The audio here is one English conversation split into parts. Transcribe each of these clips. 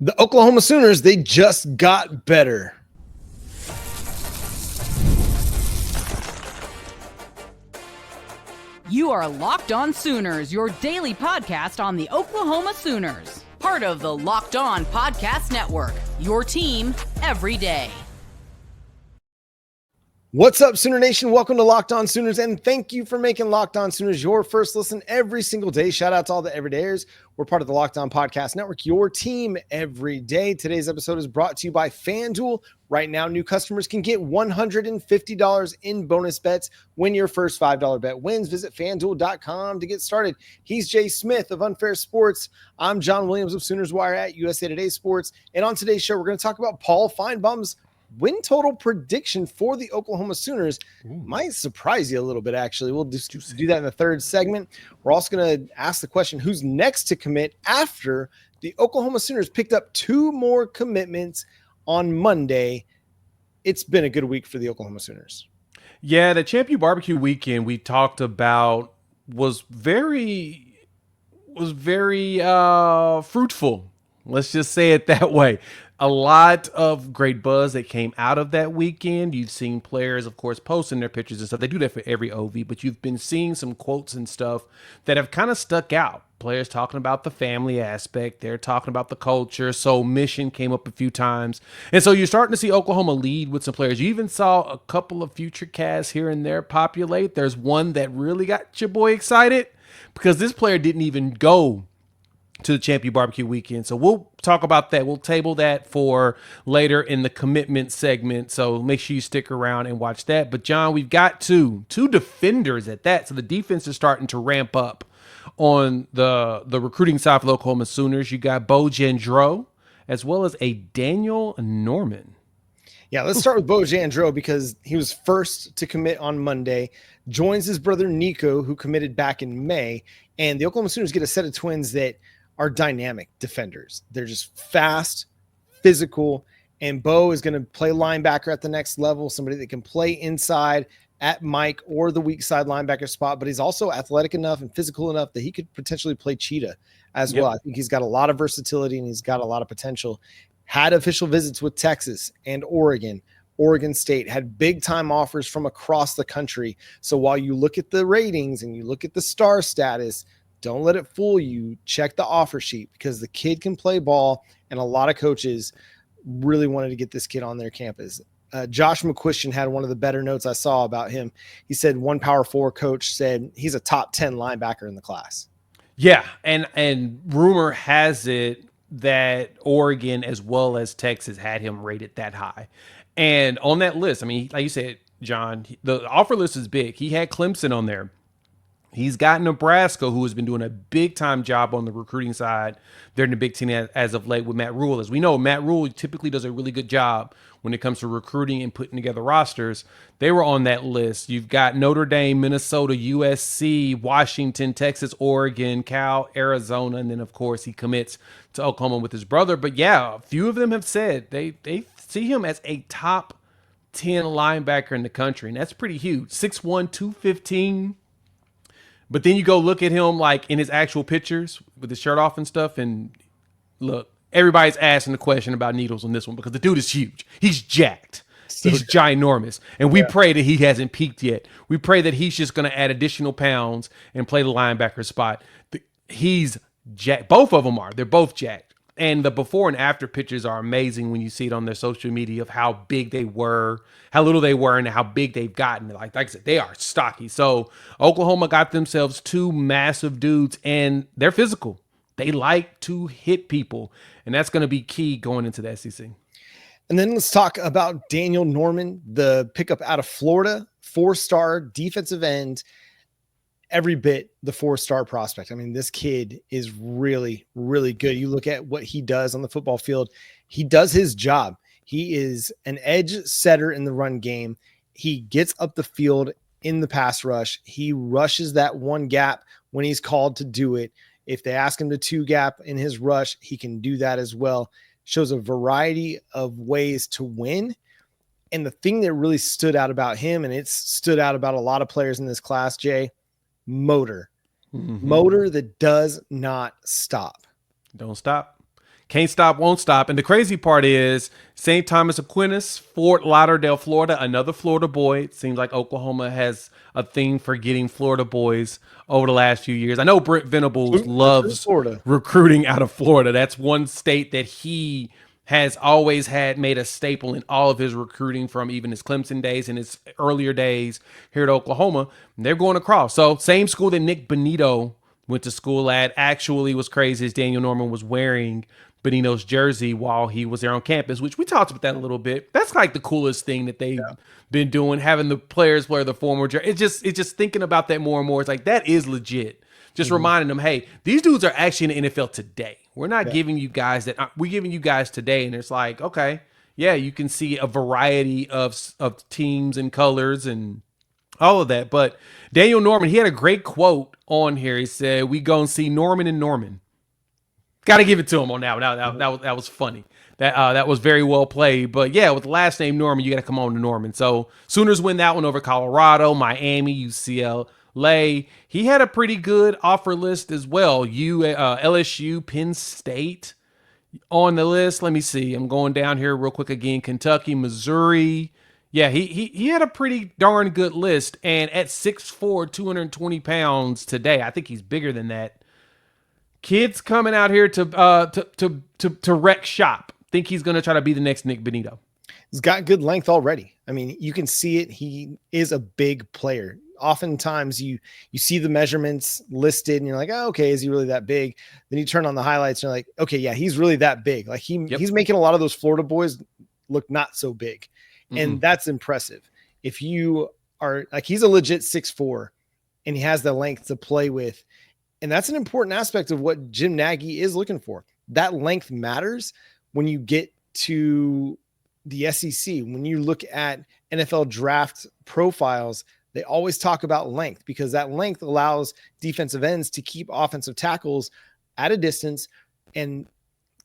The Oklahoma Sooners, they just got better. You are Locked On Sooners, your daily podcast on the Oklahoma Sooners. Part of the Locked On Podcast Network, your team every day. What's up, Sooner Nation? Welcome to Locked On Sooners, and thank you for making Locked On Sooners your first listen every single day. Shout out to all the everydayers. We're part of the Locked On Podcast Network, your team every day. Today's episode is brought to you by FanDuel. Right now, new customers can get $150 in bonus bets when your first $5 bet wins. Visit FanDuel.com to get started. He's Jay Smith of Unfair Sports. I'm John Williams of Sooners Wire at USA Today Sports. And on today's show, we're going to talk about Paul Finebaum's win total prediction for the Oklahoma Sooners. Might surprise you a little bit, actually. We'll just do that in the third segment. We're also going to ask the question, who's next to commit after the Oklahoma Sooners picked up two more commitments on Monday. It's been a good week for the Oklahoma Sooners. Yeah, the Champion Barbecue weekend we talked about was very fruitful. Let's just say it that way. A lot of great buzz that came out of that weekend. You've seen players, of course, posting their pictures and stuff. They do that for every OV, but you've been seeing some quotes and stuff that have kind of stuck out. Players talking about the family aspect. They're talking about the culture. So mission came up a few times. And so you're starting to see Oklahoma lead with some players. You even saw a couple of future casts here and there populate. There's one that really got your boy excited because this player didn't even go to the Champion Barbecue weekend. So we'll talk about that. We'll table that for later in the commitment segment. So make sure you stick around and watch that. But John, we've got two defenders at that. So the defense is starting to ramp up on the recruiting side for the Oklahoma Sooners. You got Beau Jandreau as well as a Daniel Norman. Yeah, let's start with Beau Jandreau because he was first to commit on Monday, joins his brother Nico, who committed back in May. And the Oklahoma Sooners get a set of twins that are dynamic defenders. They're just fast, physical, and Beau is going to play linebacker at the next level, somebody that can play inside at Mike or the weak side linebacker spot, but he's also athletic enough and physical enough that he could potentially play cheetah as well. I think he's got a lot of versatility and he's got a lot of potential. Had official visits with Texas and Oregon. Oregon State had big time offers from across the country. So while you look at the ratings and you look at the star status, don't let it fool you. Check the offer sheet because the kid can play ball, and a lot of coaches really wanted to get this kid on their campus. Josh McCuistion had one of the better notes I saw about him. He said one Power 4 coach said he's a top 10 linebacker in the class. Yeah, and rumor has it that Oregon as well as Texas had him rated that high. And on that list, I mean, like you said, John, the offer list is big. He had Clemson on there. He's got Nebraska, who has been doing a big-time job on the recruiting side. They're in the Big Ten as of late with Matt Rule. As we know, Matt Rule typically does a really good job when it comes to recruiting and putting together rosters. They were on that list. You've got Notre Dame, Minnesota, USC, Washington, Texas, Oregon, Cal, Arizona, and then, of course, he commits to Oklahoma with his brother. But, yeah, a few of them have said they see him as a top 10 linebacker in the country, and that's pretty huge. 6'1", 215. But then you go look at him like in his actual pictures with his shirt off and stuff. And look, everybody's asking the question about needles on this one because the dude is huge. He's jacked. He's ginormous. And we pray that he hasn't peaked yet. We pray that he's just going to add additional pounds and play the linebacker spot. He's jacked. Both of them are. They're both jacked. And the before and after pictures are amazing when you see it on their social media of how big they were, how little they were, and how big they've gotten. Like I said, they are stocky. So Oklahoma got themselves two massive dudes, and they're physical. They like to hit people, and that's going to be key going into the SEC. And then let's talk about Daniel Norman, the pickup out of Florida, 4-star defensive end. Every bit the 4-star prospect. I mean, this kid is really, really good. You look at what he does on the football field. He does his job. He is an edge setter in the run game. He gets up the field in the pass rush. He rushes that one gap when he's called to do it. If they ask him to 2 gap in his rush, he can do that as well. Shows a variety of ways to win. And the thing that really stood out about him, and it's stood out about a lot of players in this class, Jay, motor. Motor that does not stop. Don't stop. Can't stop, won't stop. And the crazy part is St. Thomas Aquinas, Fort Lauderdale, Florida, another Florida boy. It seems like Oklahoma has a thing for getting Florida boys over the last few years. I know Brent Venables loves Florida. recruiting out of Florida. That's one state that he has always had made a staple in all of his recruiting from even his Clemson days and his earlier days here at Oklahoma. And they're going across. So same school that Nick Benito went to school at. Actually was crazy as Daniel Norman was wearing Benito's jersey while he was there on campus, which we talked about that a little bit. That's like the coolest thing that they've been doing, having the players wear the former jersey. It's just thinking about that more and more. It's like, that is legit. Just reminding them, hey, these dudes are actually in the NFL today. We're not giving you guys that. We're giving you guys today. And it's like, okay, yeah, you can see a variety of teams and colors and all of that. But Daniel Norman, he had a great quote on here. He said, "We gonna see Norman and Norman." Got to give it to him on that one. That was funny. That was very well played. But yeah, with the last name Norman, you got to come on to Norman. So Sooners win that one over Colorado, Miami, UCLA. He had a pretty good offer list as well. LSU, Penn State on the list. Let me see. I'm going down here real quick again. Kentucky, Missouri. Yeah, he had a pretty darn good list. And at 6'4", 220 pounds today, I think he's bigger than that. Kids coming out here to wreck shop. Think he's going to try to be the next Nick Benito. He's got good length already. I mean, you can see it. He is a big player. Oftentimes you see the measurements listed and you're like, oh, okay, is he really that big? Then you turn on the highlights and you're like, okay, yeah, he's really that big. Like he's making a lot of those Florida boys look not so big. And that's impressive. If you are like, he's a legit 6'4" and he has the length to play with. And that's an important aspect of what Jim Nagy is looking for. That length matters when you get to the SEC. When you look at NFL draft profiles, they always talk about length because that length allows defensive ends to keep offensive tackles at a distance and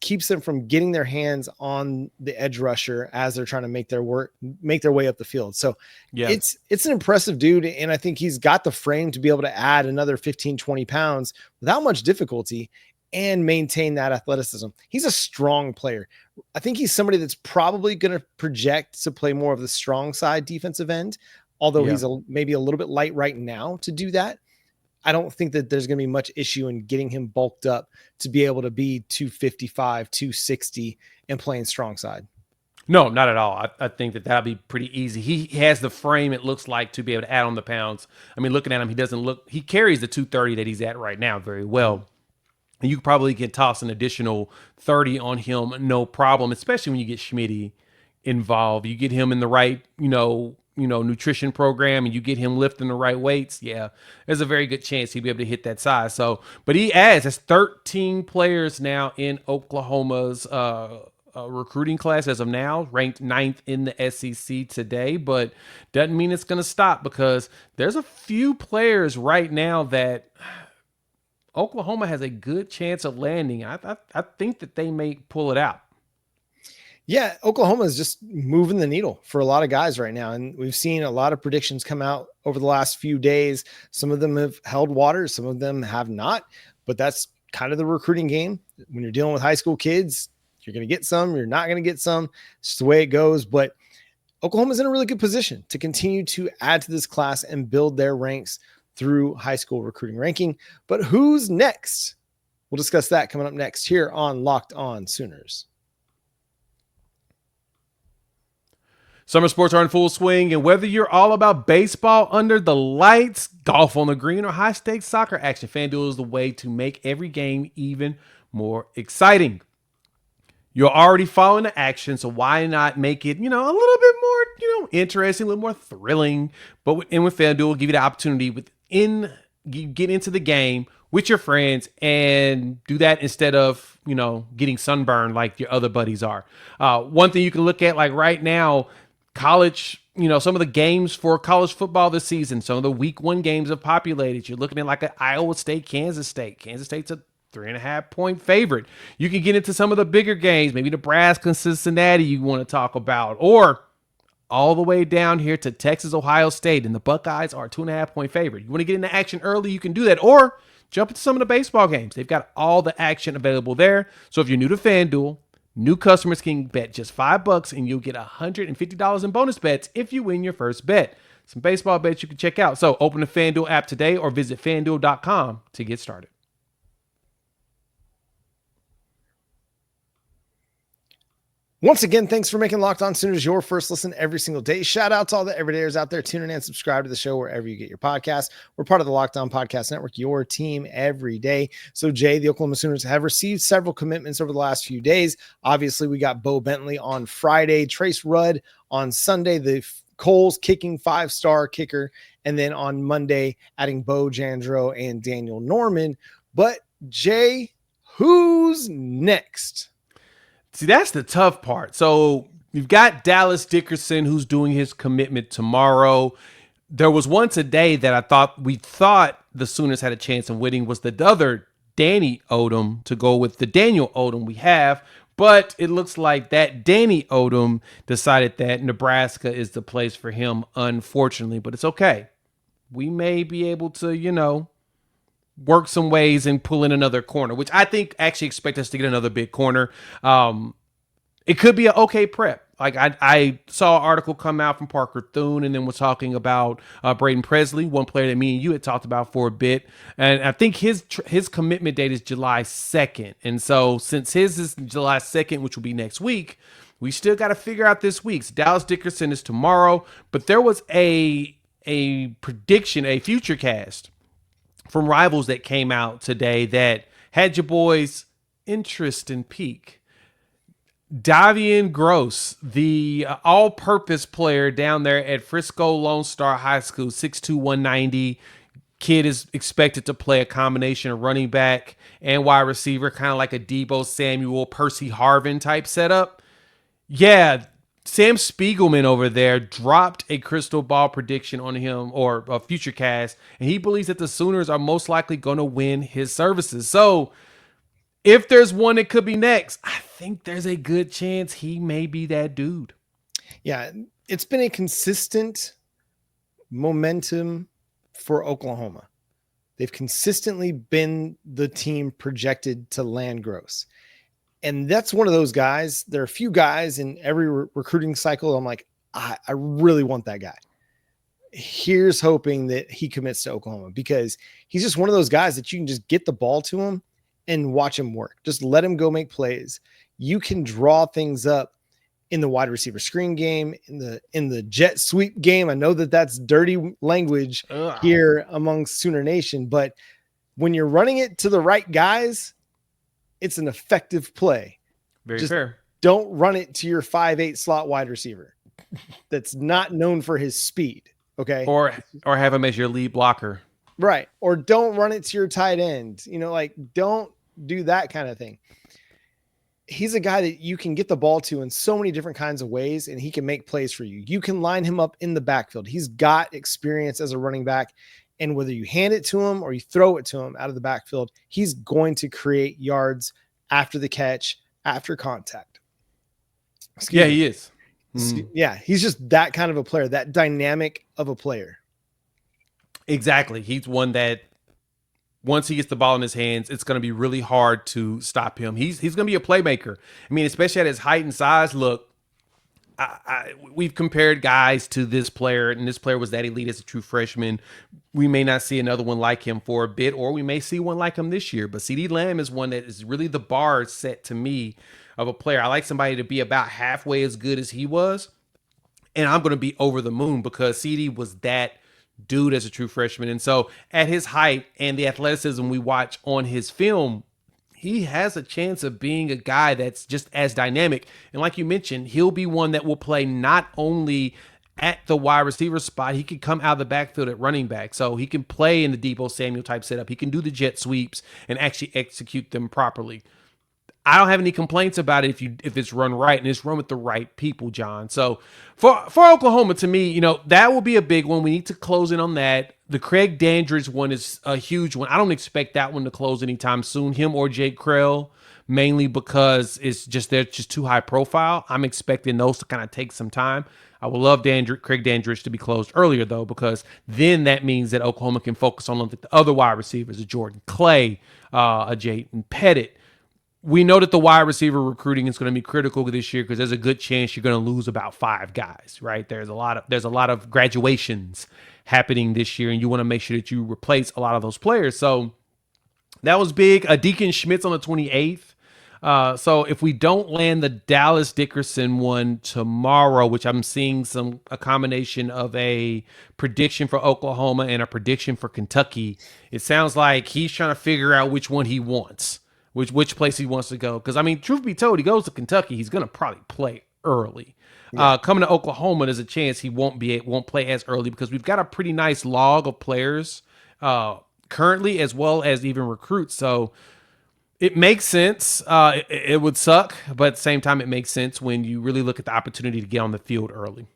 keeps them from getting their hands on the edge rusher as they're trying to make their way up the field. So it's an impressive dude. And I think he's got the frame to be able to add another 15, 20 pounds without much difficulty and maintain that athleticism. He's a strong player. I think he's somebody that's probably going to project to play more of the strong side defensive end, although he's maybe a little bit light right now to do that. I don't think that there's going to be much issue in getting him bulked up to be able to be 255, 260 and playing strong side. No, not at all. I think that'll be pretty easy. He has the frame, it looks like, to be able to add on the pounds. I mean, looking at him, he carries the 230 that he's at right now very well. And you probably can toss an additional 30 on him, no problem, especially when you get Schmitty involved. You get him in the right, nutrition program and you get him lifting the right weights. Yeah, there's a very good chance he'd be able to hit that size. So, but he has 13 players now in Oklahoma's recruiting class as of now, ranked 9th in the SEC today, but doesn't mean it's going to stop because there's a few players right now that Oklahoma has a good chance of landing. I think that they may pull it out. Yeah, Oklahoma is just moving the needle for a lot of guys right now. And we've seen a lot of predictions come out over the last few days. Some of them have held water, some of them have not. But that's kind of the recruiting game. When you're dealing with high school kids, you're going to get some, you're not going to get some. It's just the way it goes. But Oklahoma's in a really good position to continue to add to this class and build their ranks through high school recruiting ranking. But who's next? We'll discuss that coming up next here on Locked On Sooners. Summer sports are in full swing, and whether you're all about baseball under the lights, golf on the green, or high-stakes soccer action, FanDuel is the way to make every game even more exciting. You're already following the action, so why not make it, a little bit more, interesting, a little more thrilling? But with FanDuel, give you the opportunity you get into the game with your friends and do that instead of, getting sunburned like your other buddies are. One thing you can look at, like right now, college, some of the games for college football this season, some of the week 1 games have populated. You're looking at like an Iowa State, Kansas State. Kansas State's a 3.5 point favorite. You can get into some of the bigger games, maybe Nebraska and Cincinnati you want to talk about, or all the way down here to Texas, Ohio State, and the Buckeyes are a 2.5 point favorite. You want to get into action early, you can do that, or jump into some of the baseball games. They've got all the action available there. So if you're new to FanDuel, new customers can bet just $5 and you'll get $150 in bonus bets if you win your first bet. Some baseball bets you can check out. So open the FanDuel app today or visit FanDuel.com to get started. Once again, thanks for making Locked On Sooners your first listen every single day. Shout out to all the everydayers out there tuning in and subscribe to the show wherever you get your podcasts. We're part of the Locked On Podcast Network, your team every day. So, Jay, the Oklahoma Sooners have received several commitments over the last few days. Obviously, we got Beau Bentley on Friday, Trace Rudd on Sunday, the Coles kicking 5-star kicker, and then on Monday, adding Beau, Jandro, and Daniel Norman. But, Jay, who's next? See, that's the tough part. So you've got Dallas Dickerson, who's doing his commitment tomorrow. There was one today that we thought the Sooners had a chance of winning, was the other Danny Odom, to go with the Daniel Odom we have. But it looks like that Danny Odom decided that Nebraska is the place for him, unfortunately. But it's okay. We may be able to, work some ways and pull in another corner, which I think actually expect us to get another big corner. It could be an okay prep. Like I saw an article come out from Parker Thune, and then we're talking about Braden Presley, one player that me and you had talked about for a bit. And I think his commitment date is July 2nd. And so since his is July 2nd, which will be next week, we still got to figure out this week. So Dallas Dickerson is tomorrow, but there was a prediction, a future cast from Rivals that came out today that had your boys' interest in peak. Davian Gross, the all-purpose player down there at Frisco Lone Star High School, 6'2", 190. Kid is expected to play a combination of running back and wide receiver, kind of like a Deebo Samuel, Percy Harvin type setup. Yeah, Sam Spiegelman over there dropped a crystal ball prediction on him, or a future cast, and he believes that the Sooners are most likely going to win his services. So if there's one that could be next, I think there's a good chance he may be that dude. Yeah, it's been a consistent momentum for Oklahoma. They've consistently been the team projected to land Groce. And that's one of those guys. There are a few guys in every recruiting cycle. I'm like, I really want that guy. Here's hoping that he commits to Oklahoma, because he's just one of those guys that you can just get the ball to him and watch him work. Just let him go make plays. You can draw things up in the wide receiver screen game, in the jet sweep game. I know that that's dirty language here among Sooner Nation, but when you're running it to the right guys, it's an effective play. Very fair. Don't run it to your 5'8" slot wide receiver that's not known for his speed. Okay. Or have him as your lead blocker. Right. Or don't run it to your tight end. Don't do that kind of thing. He's a guy that you can get the ball to in so many different kinds of ways, and he can make plays for you. You can line him up in the backfield. He's got experience as a running back, and whether you hand it to him or you throw it to him out of the backfield, he's going to create yards after the catch, after contact. He is. Yeah, he's just that kind of a player, that dynamic of a player. Exactly. He's one that once he gets the ball in his hands, it's going to be really hard to stop him. He's going to be a playmaker. I mean, especially at his height and size. Look, we've compared guys to this player, and this player was that elite as a true freshman. We may not see another one like him for a bit, or we may see one like him this year. But CeeDee Lamb is one that is really the bar set to me of a player. I like somebody to be about halfway as good as he was, and I'm going to be over the moon because CeeDee was that dude as a true freshman. And so at his height and the athleticism we watch on his film, he has a chance of being a guy that's just as dynamic. And like you mentioned, he'll be one that will play not only at the wide receiver spot, he can come out of the backfield at running back. So he can play in the Deebo Samuel type setup. He can do the jet sweeps and actually execute them properly. I don't have any complaints about it if it's run right and it's run with the right people, John. So for Oklahoma, to me, that will be a big one. We need to close in on that. The Craig Dandridge one is a huge one. I don't expect that one to close anytime soon, him or Jake Krell. mainly because they're just too high profile. I'm expecting those to kind of take some time. I would love Craig Dandridge to be closed earlier, though, because then that means that Oklahoma can focus on the other wide receivers, a Jordan Clay, a Jayden Pettit. We know that the wide receiver recruiting is going to be critical this year because there's a good chance you're going to lose about 5 guys, right? There's a lot of graduations happening this year, and you want to make sure that you replace a lot of those players. So that was big. Deacon Schmidt's on the 28th. So if we don't land the Dallas Dickerson one tomorrow, which I'm seeing a combination of a prediction for Oklahoma and a prediction for Kentucky, it sounds like he's trying to figure out which one he wants, which place he wants to go. Because, I mean, truth be told, he goes to Kentucky, he's going to probably play early. Yeah. Coming to Oklahoma, there's a chance he won't play as early because we've got a pretty nice log of players currently, as well as even recruits. So it makes sense. It would suck, but at the same time, it makes sense when you really look at the opportunity to get on the field early.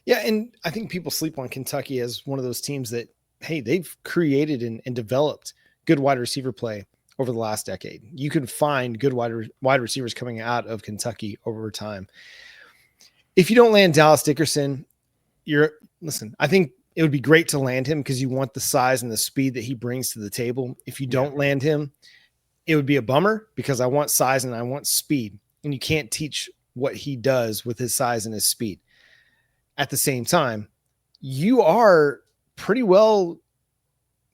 Yeah, and I think people sleep on Kentucky as one of those teams that, hey, they've created and developed good wide receiver play over the last decade. You can find good wide receivers coming out of Kentucky over time. If you don't land Dallas Dickerson, I think it would be great to land him because you want the size and the speed that he brings to the table. If you don't land him, it would be a bummer because I want size and I want speed, and you can't teach what he does with his size and his speed. At the same time, you are pretty well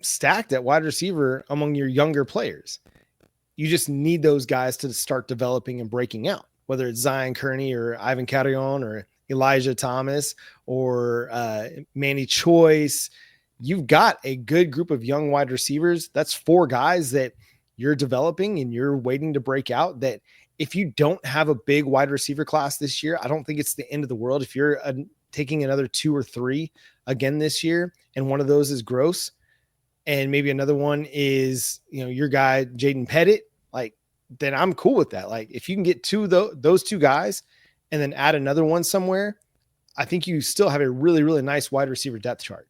stacked at wide receiver among your younger players. You just need those guys to start developing and breaking out, whether it's Zion Kearney or Ivan Carrion or Elijah Thomas or Manny Choice. You've got a good group of young wide receivers. That's 4 guys that you're developing and you're waiting to break out, that if you don't have a big wide receiver class this year, I don't think it's the end of the world. If you're taking another 2 or 3 again this year, and one of those is Groce, and maybe another one is, your guy, Jayden Pettit, then I'm cool with that. If you can get those 2 guys and then add another one somewhere, I think you still have a really, really nice wide receiver depth chart.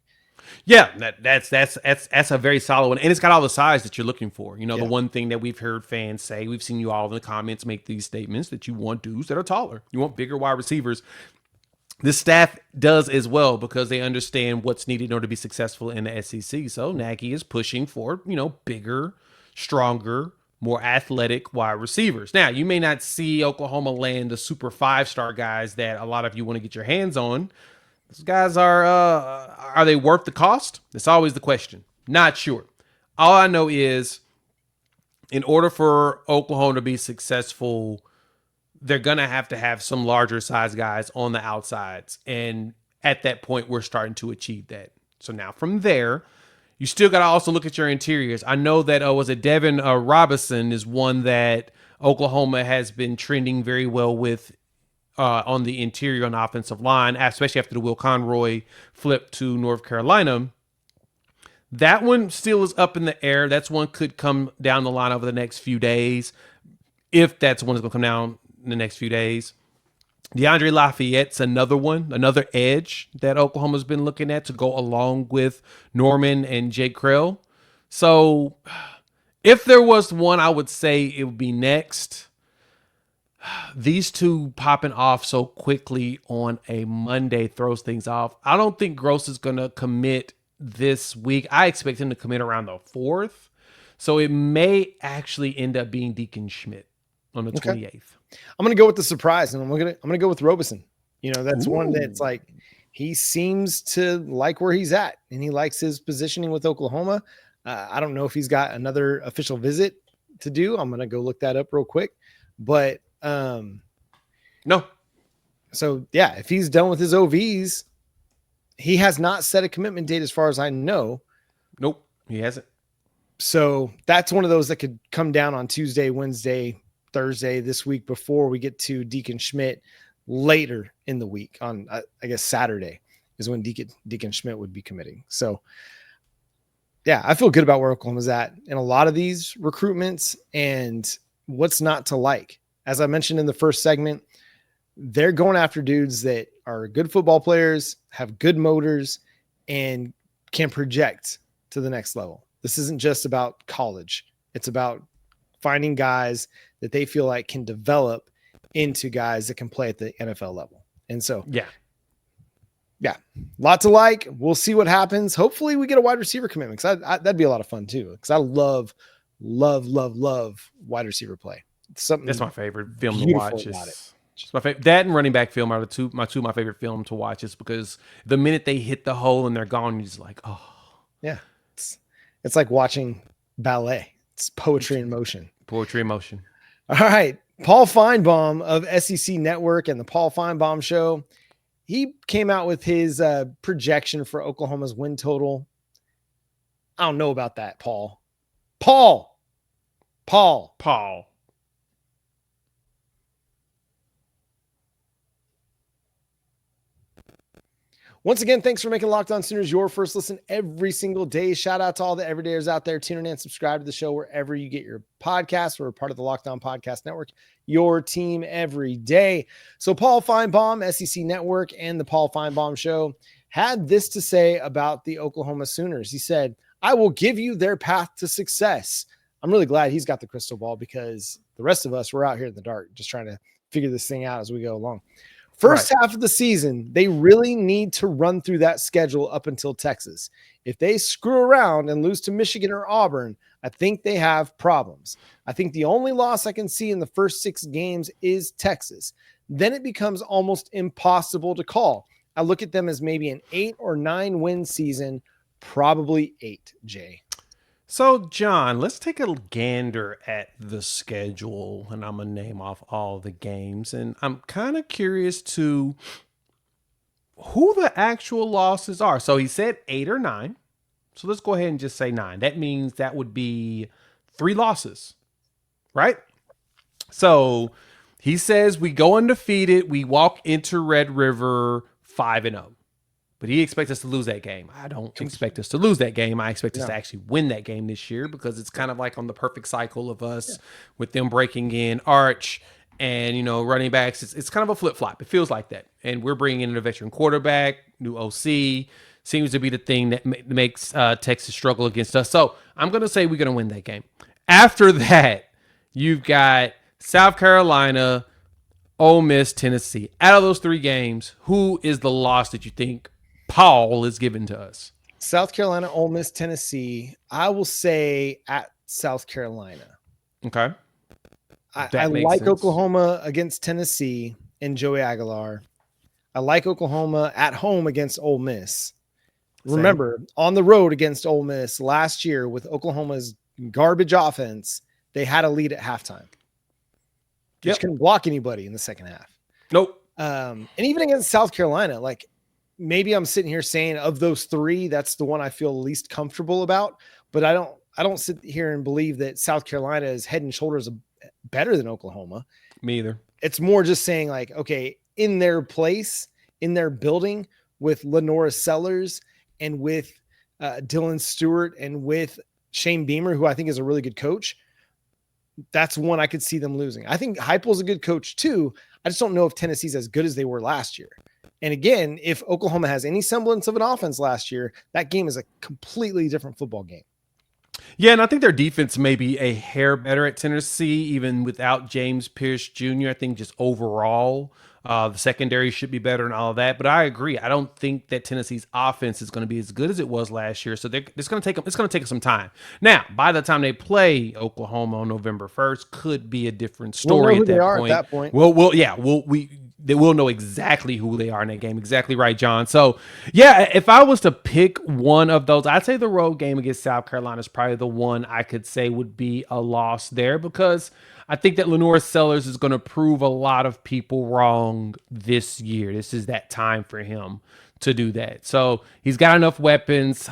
Yeah, that's a very solid one, and it's got all the size that you're looking for. The one thing that we've heard fans say, we've seen you all in the comments make these statements, that you want dudes that are taller, you want bigger wide receivers. This staff does as well because they understand what's needed in order to be successful in the SEC. So Nagy is pushing for bigger, stronger, more athletic wide receivers. Now, you may not see Oklahoma land the super 5-star guys that a lot of you want to get your hands on. Those guys are they worth the cost? That's always the question. Not sure. All I know is, in order for Oklahoma to be successful, they're going to have some larger size guys on the outsides. And at that point, we're starting to achieve that. So now from there, you still got to also look at your interiors. I know that, Devin Robinson is one that Oklahoma has been trending very well with on the interior on the offensive line, especially after the Will Conroy flip to North Carolina. That one still is up in the air. That's one could come down the line over the next few days, if that's one that's going to come down in the next few days. DeAndre Lafayette's another edge that Oklahoma's been looking at to go along with Norman and Jake Krell. So if there was one, I would say it would be next. These 2 popping off so quickly on a Monday throws things off. I don't think Groce is going to commit this week. I expect him to commit around the 4th. So it may actually end up being Deacon Schmidt on the 28th. I'm going to go with the surprise, and I'm going to go with Robeson. That's one that's he seems to like where he's at, and he likes his positioning with Oklahoma. I don't know if he's got another official visit to do. I'm going to go look that up real quick. But no. So yeah, if he's done with his OVs, he has not set a commitment date as far as I know. Nope, he hasn't. So that's one of those that could come down on Tuesday, Wednesday, Thursday this week before we get to Deacon Schmidt later in the week. On I guess Saturday is when Deacon Schmidt would be committing. So yeah, I feel good about where Oklahoma's at in a lot of these recruitments and what's not to like. As I mentioned in the first segment, they're going after dudes that are good football players, have good motors, and can project to the next level. This isn't just about college. It's about finding guys that they feel like can develop into guys that can play at the NFL level. And so, yeah, lot to like. We'll see what happens. Hopefully we get a wide receiver commitment, because that'd be a lot of fun too, because I love wide receiver play. It's something that's my favorite film to watch. About it. It's my favorite. That and running back film are two of my favorite film to watch, is because the minute they hit the hole and they're gone, you're just like, oh. Yeah. It's like watching ballet. It's poetry in motion. Poetry in motion. All right. Paul Finebaum of SEC Network and the Paul Finebaum Show. He came out with his projection for Oklahoma's win total. I don't know about that, Paul. Once again, thanks for making Locked On Sooners your first listen every single day. Shout out to all the everydayers out there tuning in. Subscribe to the show wherever you get your podcasts. We're part of the Locked On Podcast Network, your team every day. So Paul Finebaum, SEC Network, and the Paul Finebaum Show had this to say about the Oklahoma Sooners. He said, "I will give you their path to success." I'm really glad he's got the crystal ball, because the rest of us, we're out here in the dark just trying to figure this thing out as we go along. First half of the season, they really need to run through that schedule up until Texas. If they screw around and lose to Michigan or Auburn, I think they have problems. I think the only loss I can see in the first 6 games is Texas. Then it becomes almost impossible to call. I look at them as maybe an 8 or 9 win season, probably 8, Jay. So, John, let's take a gander at the schedule, and I'm going to name off all the games. And I'm kind of curious to who the actual losses are. So he said 8 or 9. So let's go ahead and just say 9. That means that would be 3 losses, right? So he says we go undefeated. We walk into Red River 5-0. But he expects us to lose that game. I don't expect us to lose that game. I expect us to actually win that game this year, because it's kind of like on the perfect cycle of us with them breaking in Arch and, running backs. It's kind of a flip-flop. It feels like that. And we're bringing in a veteran quarterback, new OC. Seems to be the thing that makes Texas struggle against us. So I'm going to say we're going to win that game. After that, you've got South Carolina, Ole Miss, Tennessee. Out of those 3 games, who is the loss that you think Paul is given to us? South Carolina, Ole Miss, Tennessee. I will say at South Carolina. Okay. I like sense. Oklahoma against Tennessee and Joey Aguilar. I like Oklahoma at home against Ole Miss. Same. Remember, on the road against Ole Miss last year with Oklahoma's garbage offense, they had a lead at halftime. Just couldn't block anybody in the second half. Nope. And even against South Carolina, like, maybe I'm sitting here saying of those 3, that's the one I feel least comfortable about, but I don't sit here and believe that South Carolina is head and shoulders better than Oklahoma. Me either. It's more just saying, like, okay, in their place, in their building with Lenora Sellers and with Dylan Stewart and with Shane Beamer, who I think is a really good coach, that's one I could see them losing. I think Heupel's a good coach too. I just don't know if Tennessee's as good as they were last year. And again, if Oklahoma has any semblance of an offense last year, that game is a completely different football game. Yeah, and I think their defense may be a hair better at Tennessee, even without James Pierce Jr. I think just overall, the secondary should be better and all of that. But I agree. I don't think that Tennessee's offense is going to be as good as it was last year. So it's going to take some time. Now, by the time they play Oklahoma on November 1st, could be a different story at that point. We'll know exactly who they are in that game. Exactly right, John. So, yeah, if I was to pick one of those, I'd say the road game against South Carolina is probably the one I could say would be a loss there, because I think that Lenora Sellers is going to prove a lot of people wrong this year. This is that time for him to do that. So he's got enough weapons.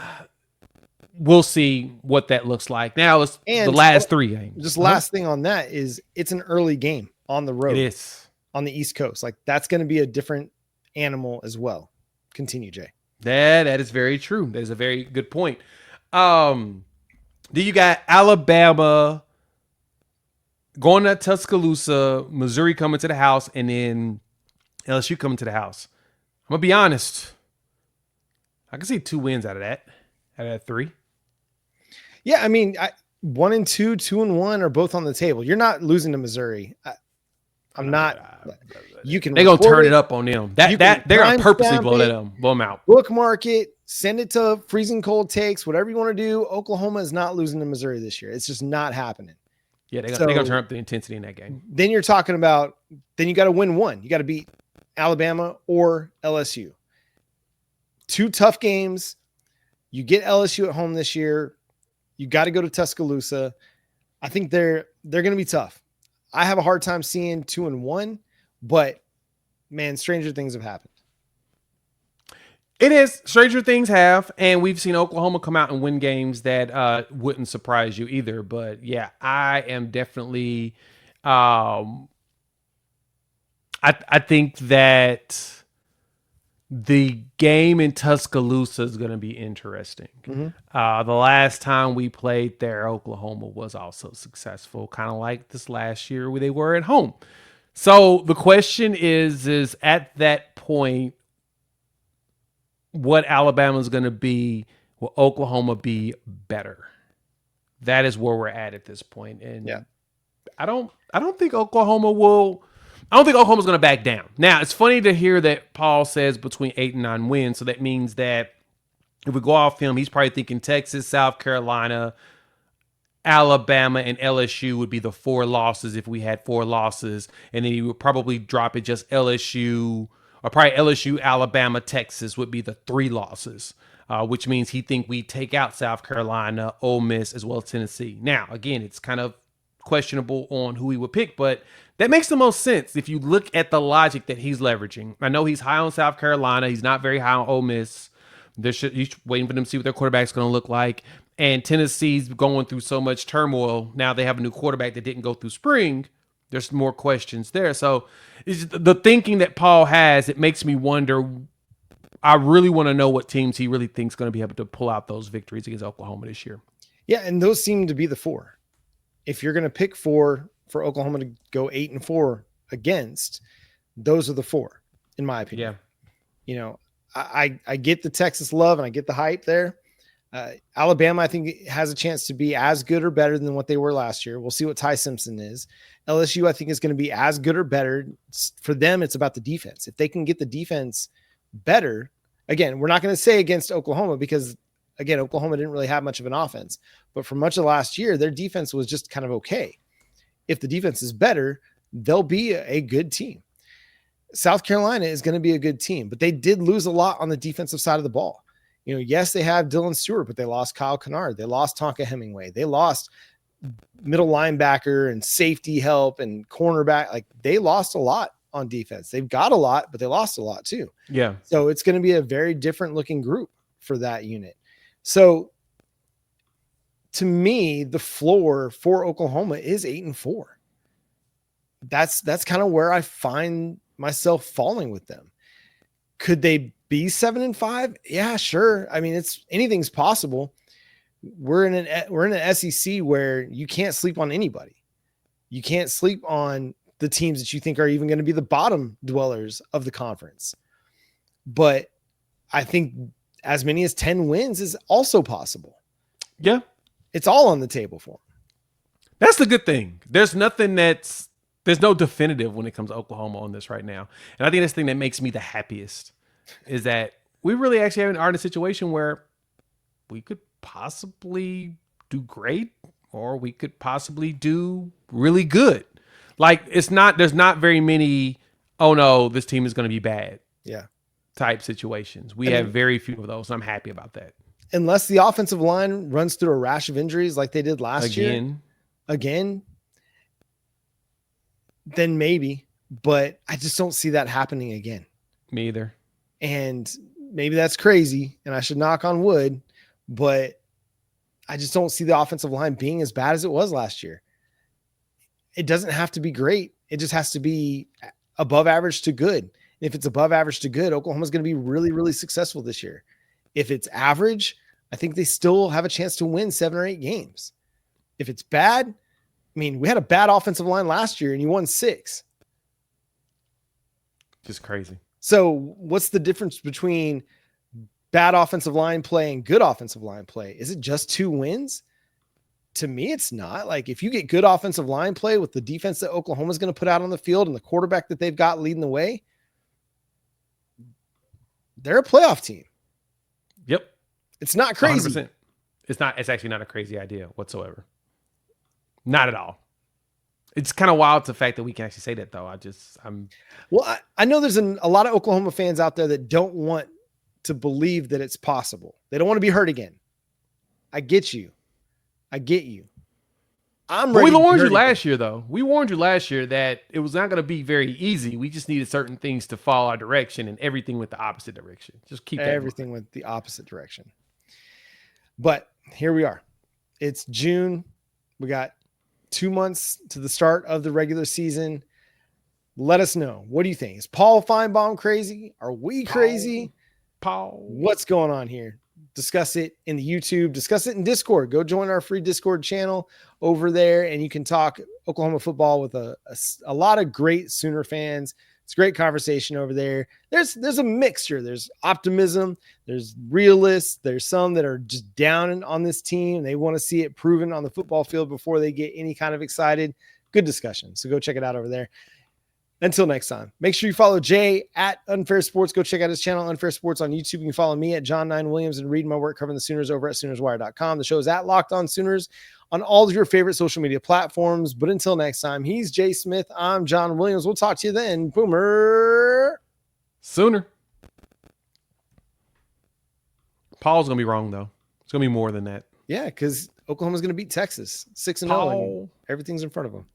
We'll see what that looks like. Now, the last 3 games. Just last thing on that is it's an early game on the road. It is. On the East Coast. Like, that's going to be a different animal as well. Continue, Jay. That is very true. That is a very good point. Then you got Alabama going to Tuscaloosa, Missouri coming to the house, and then LSU coming to the house. I'm going to be honest. I can see 2 wins out of that 3. Yeah, I mean, 1 and 2, 2 and 1 are both on the table. You're not losing to Missouri. I'm not. You can. They're gonna turn it up on them. They're gonna purposely blow them out. Bookmark it. Send it to freezing cold takes. Whatever you want to do. Oklahoma is not losing to Missouri this year. It's just not happening. Yeah, they're gonna turn up the intensity in that game. Then you're talking about. Then you got to win one. You got to beat Alabama or LSU. 2 tough games. You get LSU at home this year. You got to go to Tuscaloosa. I think they're going to be tough. I have a hard time seeing 2 and 1, but man, stranger things have happened. It is. Stranger things have, and we've seen Oklahoma come out and win games that wouldn't surprise you either. But yeah, I am definitely. I think that the game in Tuscaloosa is going to be interesting. Mm-hmm. The last time we played there, Oklahoma was also successful, kind of like this last year where they were at home. So the question is at that point, what Alabama is going to be, will Oklahoma be better? That is where we're at this point. And yeah. I don't think Oklahoma will. I don't think Oklahoma's going to back down. Now, it's funny to hear that Paul says between 8 and 9 wins. So that means that if we go off him, he's probably thinking Texas, South Carolina, Alabama, and LSU would be the 4 losses if we had 4 losses. And then he would probably drop it just LSU, or probably LSU, Alabama, Texas would be the 3 losses, which means he think we take out South Carolina, Ole Miss, as well as Tennessee. Now, again, it's kind of questionable on who he would pick, but that makes the most sense if you look at the logic that he's leveraging. I know he's high on South Carolina. He's not very high on Ole Miss. He's waiting for them to see what their quarterback's going to look like. And Tennessee's going through so much turmoil. Now they have a new quarterback that didn't go through spring. There's more questions there. So it's the thinking that Paul has, it makes me wonder. I really want to know what teams he really thinks going to be able to pull out those victories against Oklahoma this year. Yeah, and those seem to be the 4. If you're going to pick 4 for Oklahoma to go 8 and 4 against, those are the 4, in my opinion. Yeah. You know, I get the Texas love and I get the hype there. Alabama, I think, has a chance to be as good or better than what they were last year. We'll see what Ty Simpson is. LSU, I think, is going to be as good or better. For them, it's about the defense. If they can get the defense better, again, we're not going to say against Oklahoma because, again, Oklahoma didn't really have much of an offense. But for much of last year, their defense was just kind of okay. If the defense is better, they'll be a good team. South Carolina is going to be a good team, but they did lose a lot on the defensive side of the ball. You know, yes, they have Dylan Stewart, but they lost Kyle Kennard. They lost Tonka Hemingway. They lost middle linebacker and safety help and cornerback. Like, they lost a lot on defense. They've got a lot, but they lost a lot too. Yeah. So it's going to be a very different looking group for that unit. So to me, the floor for Oklahoma is 8 and 4. That's kind of where I find myself falling with them. Could they be 7 and 5? Yeah, sure. I mean, anything's possible. We're in an SEC where you can't sleep on anybody. You can't sleep on the teams that you think are even going to be the bottom dwellers of the conference. But I think as many as 10 wins is also possible. Yeah. It's all on the table for them. That's the good thing. There's no definitive when it comes to Oklahoma on this right now. And I think that's the thing that makes me the happiest is that we really actually are in a situation where we could possibly do great or we could possibly do really good. Like, there's not very many, oh no, this team is going to be bad. Yeah. Type situations. We have very few of those. And I'm happy about that. Unless the offensive line runs through a rash of injuries like they did last year. Again, then maybe. But I just don't see that happening again. Me either. And maybe that's crazy, and I should knock on wood, but I just don't see the offensive line being as bad as it was last year. It doesn't have to be great. It just has to be above average to good. And if it's above average to good, Oklahoma's going to be really, really successful this year. If it's average, I think they still have a chance to win 7 or 8 games. If it's bad, I mean, we had a bad offensive line last year and you won 6. Just crazy. So what's the difference between bad offensive line play and good offensive line play? Is it just 2 wins? To me, it's not. Like, if you get good offensive line play with the defense that Oklahoma's going to put out on the field and the quarterback that they've got leading the way, they're a playoff team. Yep. It's not crazy. 100%. It's actually not a crazy idea whatsoever. Not at all. It's kind of wild the fact that we can actually say that, though. I know there's a lot of Oklahoma fans out there that don't want to believe that it's possible. They don't want to be hurt again. I get you. I get you. We warned you last year, though. We warned you last year that it was not going to be very easy. We just needed certain things to fall our direction, and everything went the opposite direction. Just keep that everything went the opposite direction. But here we are. It's June. We got 2 months to the start of the regular season. Let us know. What do you think? Is Paul Finebaum crazy? Are we crazy? Paul. What's going on here? Discuss it in the YouTube. Discuss it in Discord. Go join our free Discord channel over there, and you can talk Oklahoma football with a lot of great Sooner fans. It's a great conversation over there. There's a mixture. There's optimism. There's realists. There's some that are just down on this team. They want to see it proven on the football field before they get any kind of excited. Good discussion. So go check it out over there. Until next time, make sure you follow Jay at Unfair Sports. Go check out his channel, Unfair Sports, on YouTube. You can follow me at John9Williams and read my work covering the Sooners over at SoonersWire.com. The show is at Locked On Sooners on all of your favorite social media platforms. But until next time, he's Jay Smith. I'm John Williams. We'll talk to you then. Boomer. Sooner. Paul's going to be wrong, though. It's going to be more than that. Yeah, because Oklahoma's going to beat Texas 6-0, and everything's in front of them.